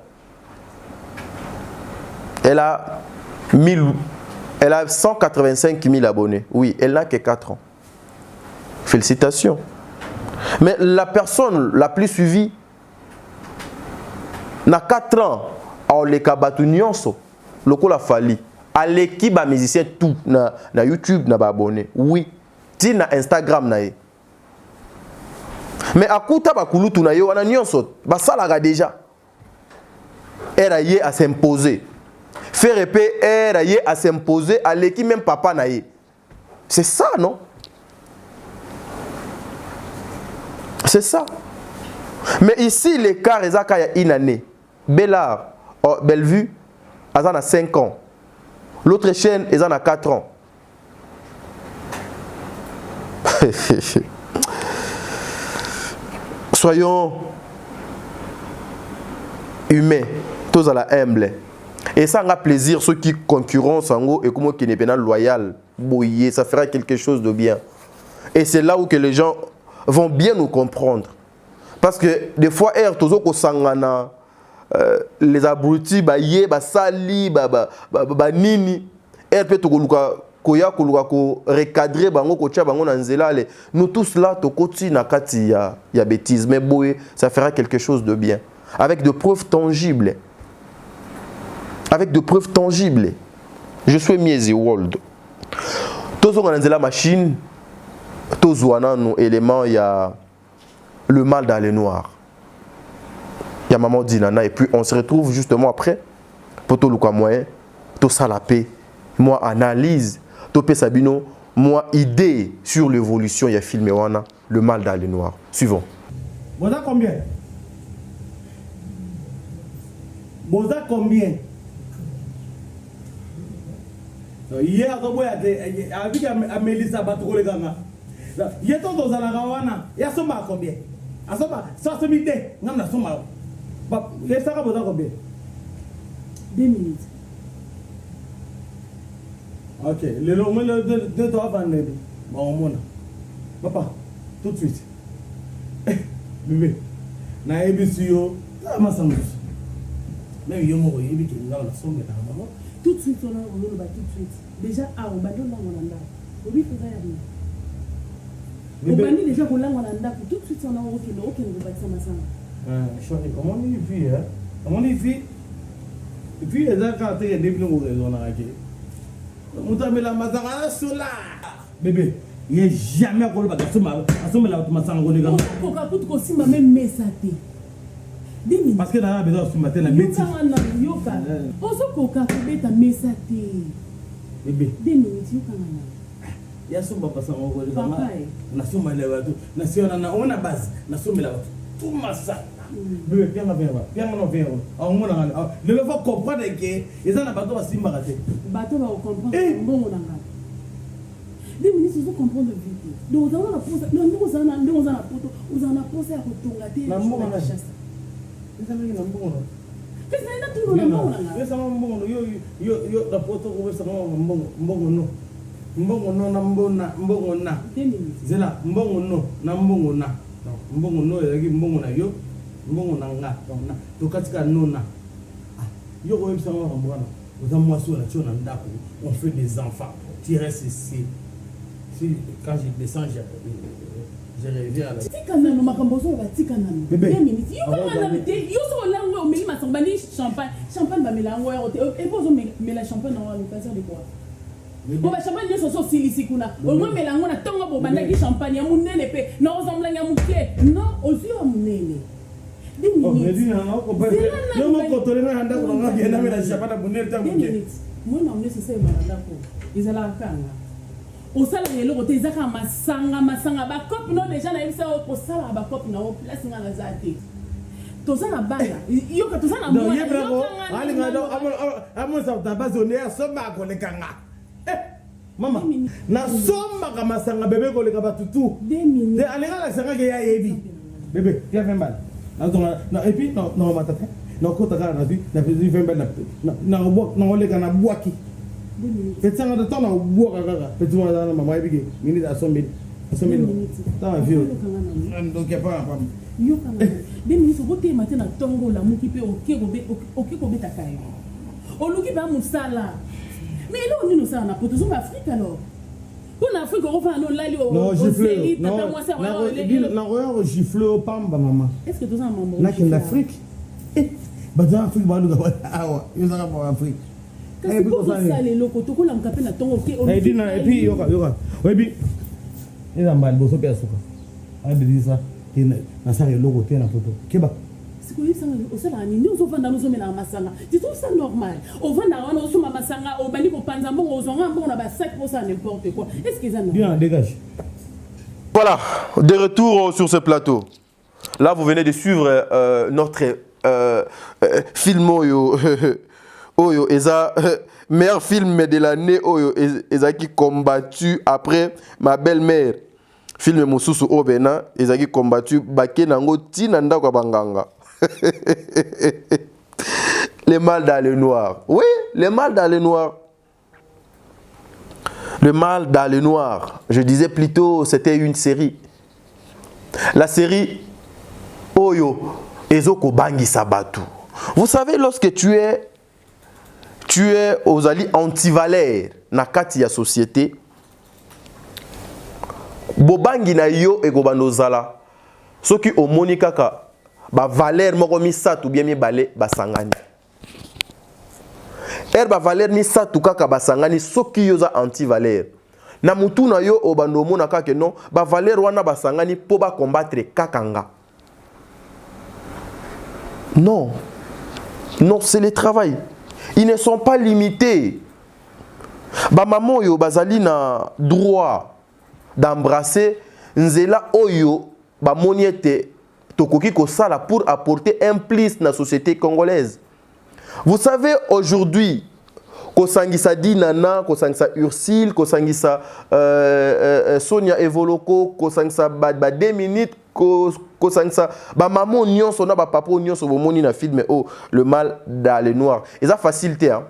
Elle a 185 000 abonnés. Oui, elle n'a que 4 ans. Félicitations. Mais la personne la plus suivie n'a 4 ans. Alors, les kabatu nyonso, le ko la fali. À l'équipe ba musicien tout na YouTube na ba abonné. Oui. Ti na Instagram na ye. Mais à kuta ba kulutu na yo wana nyonso ba salaga déjà. Elle a yé à s'imposer. Faire épée, elle a yé à s'imposer à l'équipe même papa na ye. C'est ça, non? C'est ça. Mais ici, l'écart est à une année. Bellard, Bellevue, elle a 5 ans. L'autre chaîne, elle a 4 ans. Soyons humains, tous à la humble. Et ça a plaisir, ceux qui concurrencent en gros et comment qui n'est pas loyal, bouillé, ça fera quelque chose de bien. Et c'est là où que les gens vont bien nous comprendre. Parce que des fois, les abrutis, sali, nini, recadrer, nous tous là, il y a bêtises, mais ça fera quelque chose de bien. Avec de preuves tangibles. Avec de preuves tangibles. Je suis Miezi World. Tous on a la machine, tous on a nos éléments, il y a le mal dans les noirs. Il y a maman Dinana et puis on se retrouve justement après pour tout le cas moyen, tout ça la paix, moi analyse, tout Sabino, moi idée sur l'évolution, il y a filmé wana le mal dans les noirs. Suivons. Boza combien? Boza combien? Hier, avec Mélissa Batouko les gars. Hier, ton dans la Rawana, il y a son mal combien? À son mal, ça se mide, non, la somme. Il y a ça combien? 2 minutes. Ok, le long, le 2 doigts avant le bon, papa, tout de suite. Bébé, na ebisio, ça m'a semblé. Mais il y a mon yébi qui est là, la somme est à maman. Tout de suite, on a tout de suite. Déjà, on va donner un oui, il faut rien. On va dire déjà qu'on l'a tout de suite, on a un autre qui nous va être ça. Comment on y vit, hein? Comment on y vit? Et puis, les gens, quand il y a des plus gros raisons, on a raqué. On t'a mis la mazara sur là. Bébé, il n'y a jamais un rôle de assumer la automatique. On va tout aussi ma même message. Parce que là, besoin de matin la métier. On se coca ta message. Bébé. 2 minutes, il y a son papa sans rôle. Na soma la watu. Na sio na ona base. Na soma la watu. Tout massa. Bébé, bien va. Bien on vient. On mona ngala. Le faut comprendre que ils en a bateau à simba raté. Bateau va comprendre bon on ngala. 2 minutes vous comprendre vite. Donc on a la pose. Non, nous on a la photo. On a posé à retonga té. Na mbongo na chasse. Ils en ont na mbongo. Qu'est-ce que na tout na mbongo na. Yo sama mbongo yo la photo ko sama mbongo no. Mbongo no na mbongo na. Zela mbongo no na mbongo na. Mbongo no yaki mbongo na yo. Mbongo na nga. Na to katika no na. Yo ko yebisa wa mbona. Oza mwasi na tio na ndako. On fait des enfants. Tu restes ici. Si quand je descends je reviens là. Tikana no makambozo ba tikana no. 2 minutes. Yo kana na te yo so lango o meli masambani champagne ba melango et pozo mela champagne na l'occasion de quoi. On va champagne yo so silisi kuna. O mo melango na tongo bo bandaki champagne ya munene pe na ozambla nya muke. Non, ozi ya munene. 2 minutes. Oh, mais dis non ko ba. Yo mo ko tole na handa ko nga genda mela champagne munene ta muke. 2 minutes. Moi na on c'est ma ndako. Izala kanga. Au sala yelo kote ezaka masanga ba cop non déjà na yebisa au sala ba cop na au place nga lazate toza na bala yo ka toza na mo yo bravo ali nga do amo sa ta bazone ya soma ko le kanga mama na soma ka masanga bébé ko le ka batutu 2 minutes de alinga la sanga ke ya yebi bébé ya femba Et puis, non, ma tata, non, quand tu as vu, na petit vin ben na bois, non, les gars na bois qui. Fait ça de temps na bois gaga. Petit moi na maman ebige, minute à 100 000. 100 000. Ça va vieux. Donc il y a pas un yo quand même. Des minutes au côté matin na tongo la mu qui peut OK ko beta kai. O luki ba musala. Mais là on nous ça na poto zo Afrique alors. En Afrique, on va aller au non, gifle. Non, gifle au pamba, maman. Est-ce que tu as un maman? Là, c'est l'Afrique. Bah, dans l'Afrique, bah, nous avons l'Afrique. Qu'est-ce que tu as les locaux? Tu as un capé na ton OK. Et puis, il y aura. Oui, puis, il y a un bal, bosso piasso. Ah, mais dis ça. Il y a un logo, il y a un photo. Qu'est-ce c'est que ça au sala ni nous vend dans nos masanga. Tu trouves ça normal? Au vend dans nos masanga, au bali ko panza mbongo zonga mbongo na ba 5% n'importe quoi. Est-ce que ça normal? Bien, dégage. Voilà, de retour sur ce plateau. Là, vous venez de suivre notre film Oyo. Oyo, Eza, meilleur film de l'année Oyo, Eza qui combattu après ma belle-mère. Film Mosusu Obena, Eza qui combattu Baké Nango Tinanda kwa Banganga. Les mâles dans le noir. Oui, les mâles dans le noir. Le mâle dans le noir. Je disais plutôt, c'était une série. La série Oyo Ezoko Bangi Sabatu. Vous savez, lorsque tu es aux alliés anti-valeurs na kati ya société, Bobangi na yo e gobanozala. Soki omoni kaka ba valeur moko misatu bien mi balé basangani. Ba valeur misatu kaka basangani soki yoza anti-valeur. Na mutu na yo obando mona kaka non ba valeur wana basangani po ba combattre kakanga. Non. Non, c'est le travail. Ils ne sont pas limités. Ba maman yo bazali na droit d'embrasser nzela oyo ba moniete tokoki ko sala pour apporter un plus na société congolaise. Vous savez aujourd'hui kosangisa Dinana, kosangisa Ursile, kosangisa Sonia Evoloko, kosangisa ba 2 minutes, kosangisa ba maman nyonso na ba papa nyonso bomoni na film oh le mal dans le noir. Et ça facilité hein.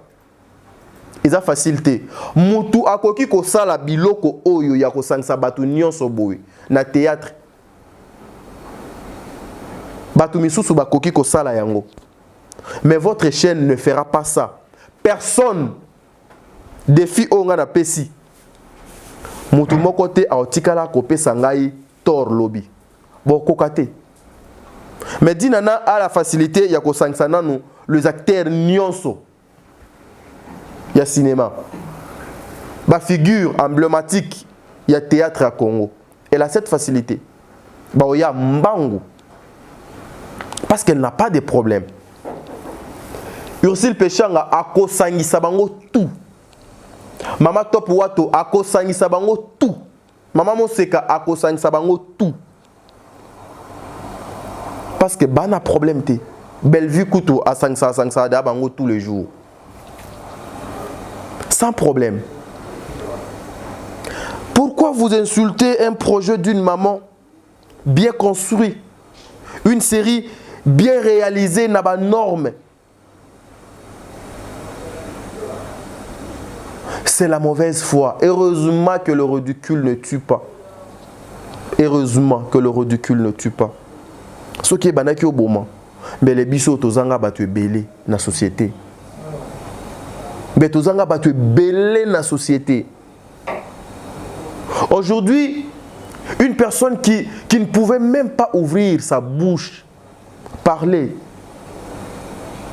Ils ont facilité. Mutu akoki ko sala biloko oyo ya kosangisa batu nyonso boy na théâtre. Batu misusu bakoki ko sala yango. Mais votre chaîne ne fera pas ça. Personne défi onga na pesi. Mutu moko te aotikala ko pesa ngai tor lobby. Bon kokate. Mais Dinana a la facilité ya kosangisa nanu les acteurs nyonso. Il y a cinéma. Ma figure emblématique, il y a théâtre à Congo. Elle a cette facilité. Il y a Mbangu. Parce qu'elle n'a pas de problème. Ursile Pechanga a kosangi sabango tout. Mama Top Wato a kosangi sabango tout. Mama Moseka a kosangi sabango tout. Parce que bana problème te. Bellevue Koutou a sangsa da bango tous les jours. Sans problème. Pourquoi vous insultez un projet d'une maman bien construit, une série bien réalisée, n'a pas norme? C'est la mauvaise foi. Heureusement que le ridicule ne tue pas. Heureusement que le ridicule ne tue pas. Ce qui est banaki au moment, mais les bisous tozanga battu belé dans la société. Mais tozanga battu belé dans la société. Aujourd'hui, une personne qui ne pouvait même pas ouvrir sa bouche, parler,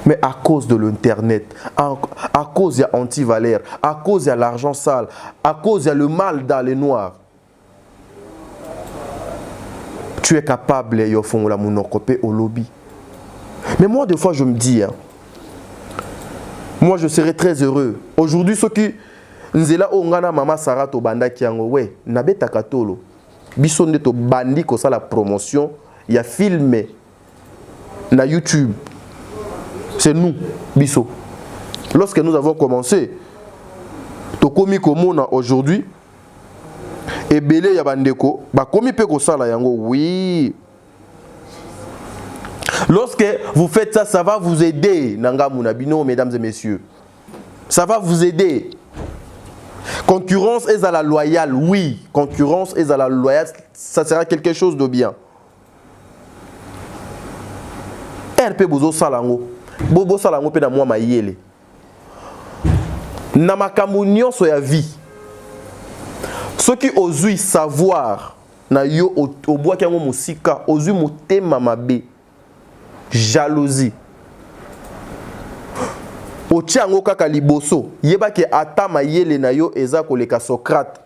mais à cause de l'internet, à cause de l'anti-valeur, à cause de l'argent sale, à cause de le mal dans le noir, tu es capable de faire la monocopée au lobby. Mais moi, des fois, je me dis, hein, moi, je serais très heureux. Aujourd'hui, ceux qui nzela ongana mama Sarah to banda kiango we nabeta katolo bisonde to bandi ko la promotion il y a filmé na YouTube. C'est nous biso. Lorsque nous avons commencé to komi komona aujourd'hui et belé ya bandeko ba komi pe ko sala yango oui. Lorsque vous faites ça, ça va vous aider, Nanga Mounabino, mesdames et messieurs. Ça va vous aider. Concurrence est à la loyale, oui. Concurrence est à la loyale, ça sera quelque chose de bien. RP Bozo Salango. Bobo Salango pe na moi mayele. Na makambo nyonso ya vie. Ceux qui osent savoir na yo au bois qui a musika, osent motema mabe. Jalousie. Otiango kaka liboso. Yeba ke ata mayele na yo eza koleka Socrate.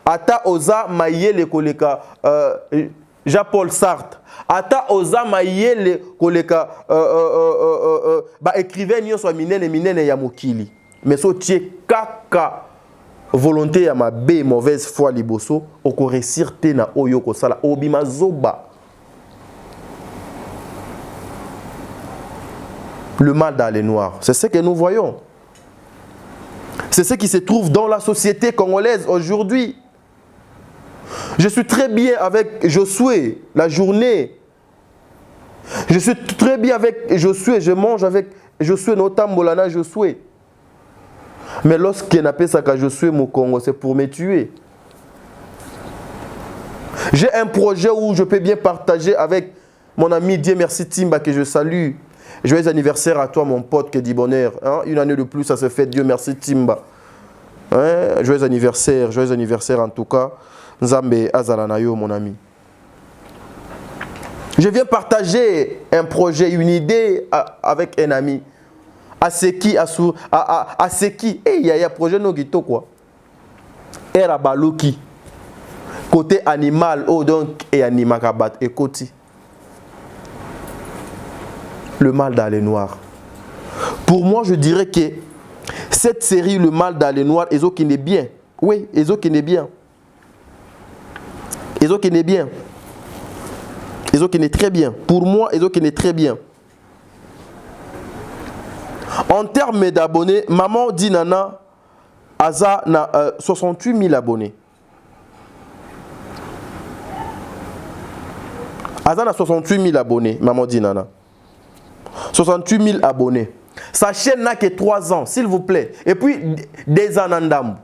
Ata oza mayele koleka Jean-Paul Sartre. Ata oza mayele koleka ba écrivain nyonso minene ya mokili. Mais so tie kaka volonté ya mabe mauvaise foi liboso oko réussir te na oyo ko sala obima zoba. Le mal dans les noirs, c'est ce que nous voyons. C'est ce qui se trouve dans la société congolaise aujourd'hui. Je suis très bien avec Josué la journée. Je suis très bien avec Josué, je mange avec Josué, notamment Molana Josué. Mais lorsqu'il appelle ça que Josué mon Congo, c'est pour me tuer. J'ai un projet où je peux bien partager avec mon ami Dieu merci Timba que je salue. Joyeux anniversaire à toi mon pote que dit bonheur. Hein? Une année de plus ça se fait, Dieu merci Timba. Hein? Joyeux anniversaire en tout cas. Nzambe Azalanayo mon ami. Je viens partager un projet, une idée avec un ami. Aseki, Aseki, il y a un projet no gito quoi. Era Baluki. Côté animal, oh donc, et animakabat, et côté. Le mal dans les noirs. Pour moi, je dirais que cette série, Le mal dans les noirs, Ezo qui n'est bien. Oui, Ezo qui n'est bien. Ezo qui n'est bien. Ezo qui n'est très bien. Pour moi, Ezo qui n'est très bien. En termes d'abonnés, Maman Dinana Aza na 68 000 abonnés. Aza na 68 000 abonnés, Maman Dinana. 68 000 abonnés. Sa chaîne n'a que 3 ans, s'il vous plaît. Et puis, des ans Nandambu.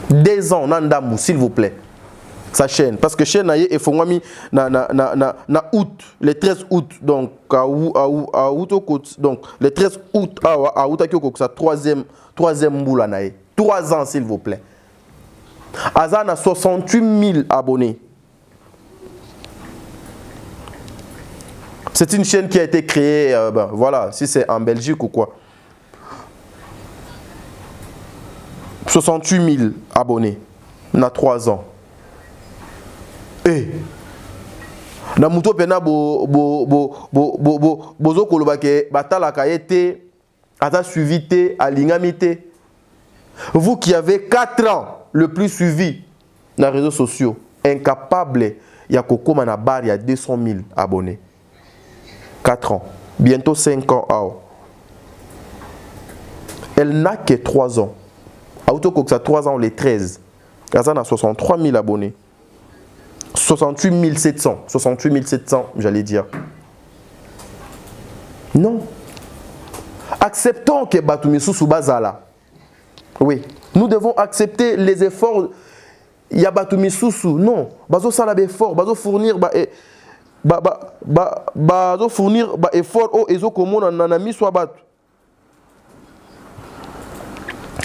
2 ans Nandambu, s'il vous plaît. Sa chaîne. Parce que chaîne est fongami na août, le 13 août. Donc, à août, donc, le 13 août, à août, sa troisième boula nae. 3 ans, s'il vous plaît. Azan a 68 000 abonnés. C'est une chaîne qui a été créée, voilà, si c'est en Belgique ou quoi. 68 000 abonnés. On a 3 ans. Et na muto pena bozo kolobake batala kayete ata suivi te alingamite. Vous qui avez 4 ans le plus suivi dans les réseaux sociaux, incapable ya kokoma na bar ya 200 000 abonnés. 4 ans, bientôt 5 ans. Elle n'a que 3 ans. Auto que ça 3 ans les 13. Elle a 63 000 abonnés. 68 700. 68 700, j'allais dire. Non. Acceptons que Batumisu Subazala. Oui. Nous devons accepter les efforts. Il y a Batumisu. Non. Bazo Salabé fort. Bazo fournir. Bazo fournir effort au ezo komona na mi soit batu.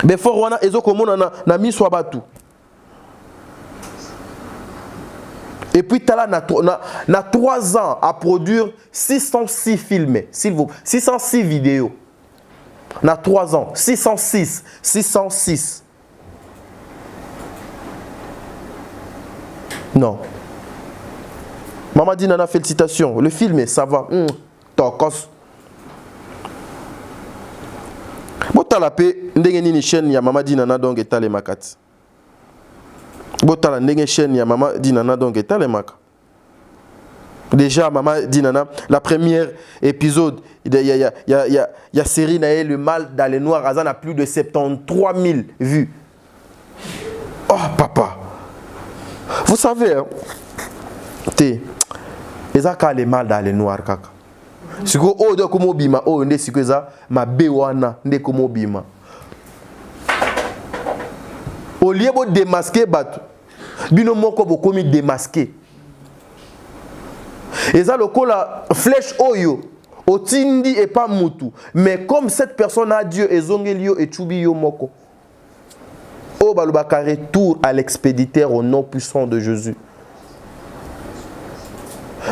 Befort wana ezo komona na mi soit batu. Et puis tala na 3 ans à produire 606 films, s'il vous plaît, 606 vidéos. Na 3 ans, 606. Non. Maman dit nana félicitations. Le film ça va. Tokos. Botala pe ndenge nini chaîne ya Maman dit nana donc etale makati. Botala ndenge chaîne ya Maman dit nana donc etale maka. Déjà Maman dit nana la première épisode il y a série naé Le mal dans les noirs Azan a plus de 73 000 vues. Oh papa. Vous savez hein, eza ka le mal dans le noir kaka. Siko o de komo bima o nde siko eza mabe wana nde komo bima. Au lieu de démasquer bato, bino moko bo komi démasquer. Eza lokola flèche oyo otindi et pas mutu, mais comme cette personne a Dieu ezongeli yo et chubi yo moko. O balobaka retour à l'expéditeur au nom puissant de Jésus.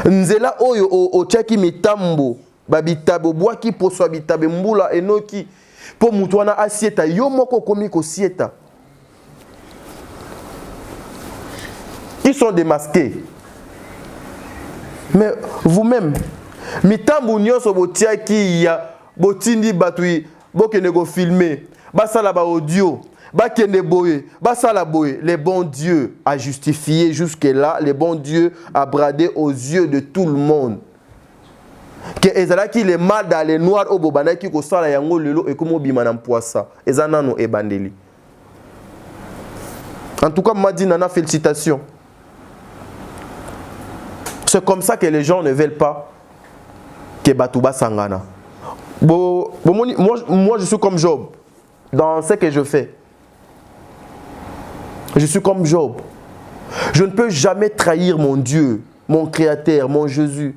Nzela oyo o tiaki mitambo babitabe boaki poswa bitabe mbula enoki po mutu wana asieta yo moko komi ko sieta. Ils sont démasqués. Mais vous-même, mitambo nyonso botiaki ya botindi batui bokene go filmer basala ba audio bakene boye basala boye, le bon Dieu a justifié jusque là, le bon Dieu a bradé aux yeux de tout le monde que ezalaki le mal dans les noirs au bobandaki ko sala yango lelo e komo bima na mpoasa ezanano e bandeli. En tout cas m'a dit nana félicitations. C'est comme ça que les gens ne veulent pas que Batouba Sangana. Moi, je suis comme Job dans ce que je fais. Je suis comme Job. Je ne peux jamais trahir mon Dieu, mon Créateur, mon Jésus.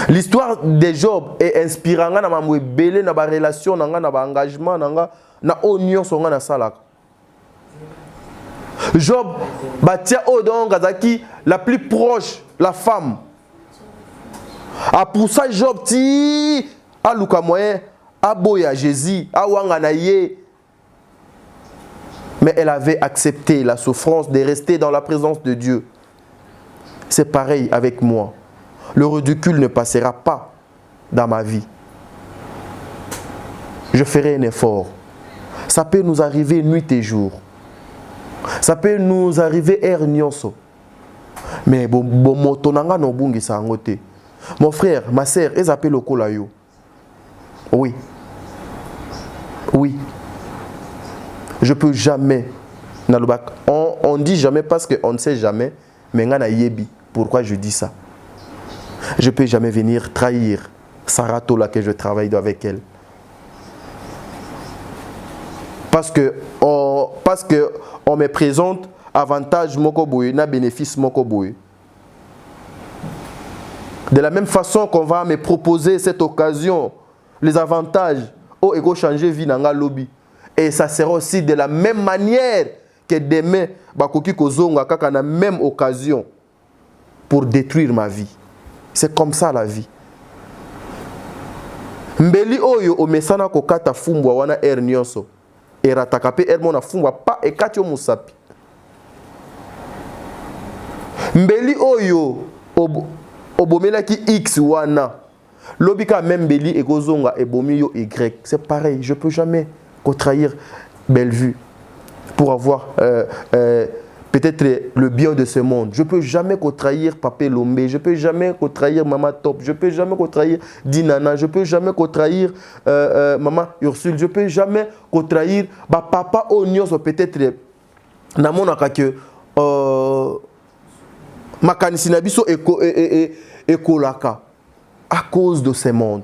L'histoire de Job est inspirante dans ma relation, dans ma engagement, dans ma union sur ma salak. Job, Batia Odon Gazaki, la plus proche, la femme. A pour ça, Job, ti, a Luka Moyen, a Boya Jésus, a Wanganaye. Mais elle avait accepté la souffrance de rester dans la présence de Dieu. C'est pareil avec moi. Le ridicule ne passera pas dans ma vie. Je ferai un effort. Ça peut nous arriver nuit et jour. Ça peut nous arriver nyonso. Mais mon frère, ma sœur, ils appellent le kolayo. Oui. Oui. Je peux jamais. On dit jamais parce qu'on ne sait jamais. Mais ngana yebi. Pourquoi je dis ça? Je peux jamais venir trahir Sarah Tola que je travaille avec elle. Parce que on me présente avantage mokoboy, na bénéfice mokoboy. De la même façon qu'on va me proposer cette occasion, les avantages, oh, ego changer vie dans la lobby. Et ça sera aussi de la même manière que demain, bakoki kozonga kaka na même occasion pour détruire ma vie. C'est comme ça la vie. Mbeli oyo o mesana ko kata fumbwa wana nyonso. Erataka pe mona fumbwa pa ekati o musapi. Mbeli oyo obomelaki X wana. Lobika même mbeli ekozonga ebomi yo Y. C'est pareil, je peux jamais trahir Bellevue pour avoir peut-être le bien de ce monde. Je ne peux jamais trahir Papé Lombe, je ne peux jamais trahir Maman Top, je ne peux jamais trahir Dinana, je ne peux jamais trahir Maman Ursule, je ne peux jamais trahir Papa Onios, peut-être Namonaka que Makanisinabiso et Kolaka à cause de ce monde.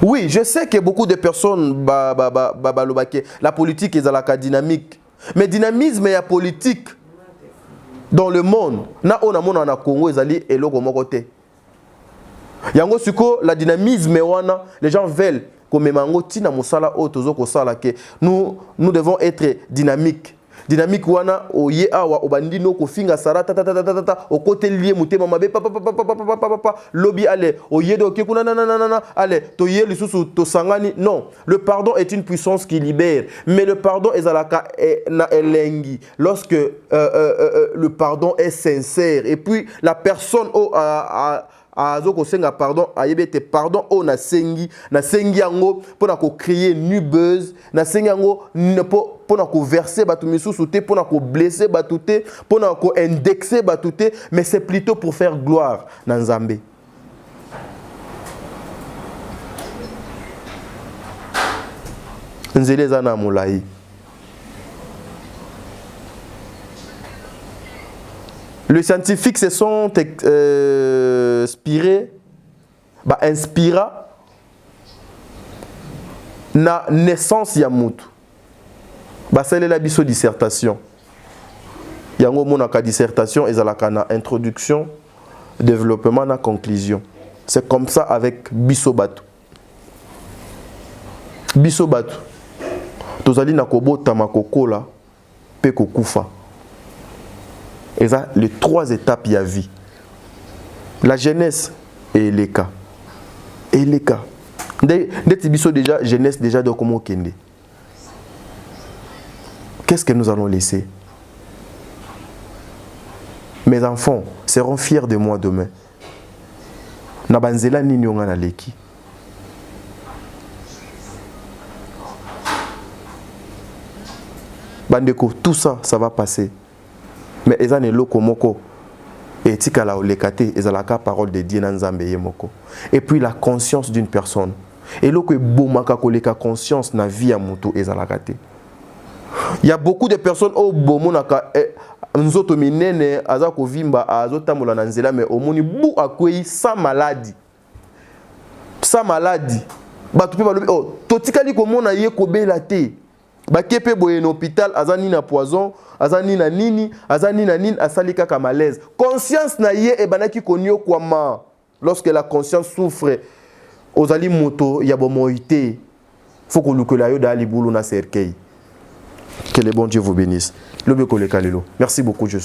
Oui, je sais que beaucoup de personnes, la politique est la dynamique. Mais dynamisme et politique dans le monde, na on a mon en Congo ezali eloko moko te. Yango suko la dynamisme wana, les gens veulent comme mango tina musala o tozo ko sala ke nous devons être dynamiques. Dynamique wana oye awa obandi no ko finga sarata tata o côté lié mutema mabe papa lobby allez oye do ke kuna na allez to ye lisusu to sangani. Non, le pardon est une puissance qui libère, mais le pardon ezalaka na elengi lorsque le pardon est sincère et puis la personne azoko senga pardon ayebete pardon o na sengi yango pona ko créer nubeuse na sengi yango pona ko verser batu misusu te pona ko blesser batu te pona ko indexer batu te, mais c'est plutôt pour faire gloire na Nzambe. Nzele zana mulai. Les scientifiques se sont inspira na naissance ya mutu. C'est la biso dissertation. Yango monaka dissertation ezalaka na introduction, développement na conclusion. C'est comme ça avec biso batu. Biso batu. Tozali na kobota makokola pe kokufa. Et ça, les 3 étapes y a vie. La jeunesse et les cas. Et les cas. Dès déjà, jeunesse déjà de comment kende. Qu'est-ce que nous allons laisser? Mes enfants seront fiers de moi demain. Nabanzela ni nyonga na leki. Bandeko, tout ça, ça va passer. Mais ils ont le lokomoko et tikala olekate, ils ont la parole de Dieu nanzambe yemoko. Et puis la conscience d'une personne. Et là que bomaka koleka conscience na vie à mutu ezalakate. Il y a beaucoup de personnes au bomonaka nzoto minene azako vimba azotambola na nzela mais omoni bu akwei sans maladie. Sans maladie. Ba tu peux balobi oh totikali komona ye kobela te. Ba kepe boye na hôpital azani na poison, azani na nini, asalika ka malaise. Conscience na ye e banaki konyo kwama. Lorsque la conscience souffre ozali moto ya bomoité. Faut que lukela yo dali bulu na cercueil. Que le bon Dieu vous bénisse. Merci beaucoup, je suis.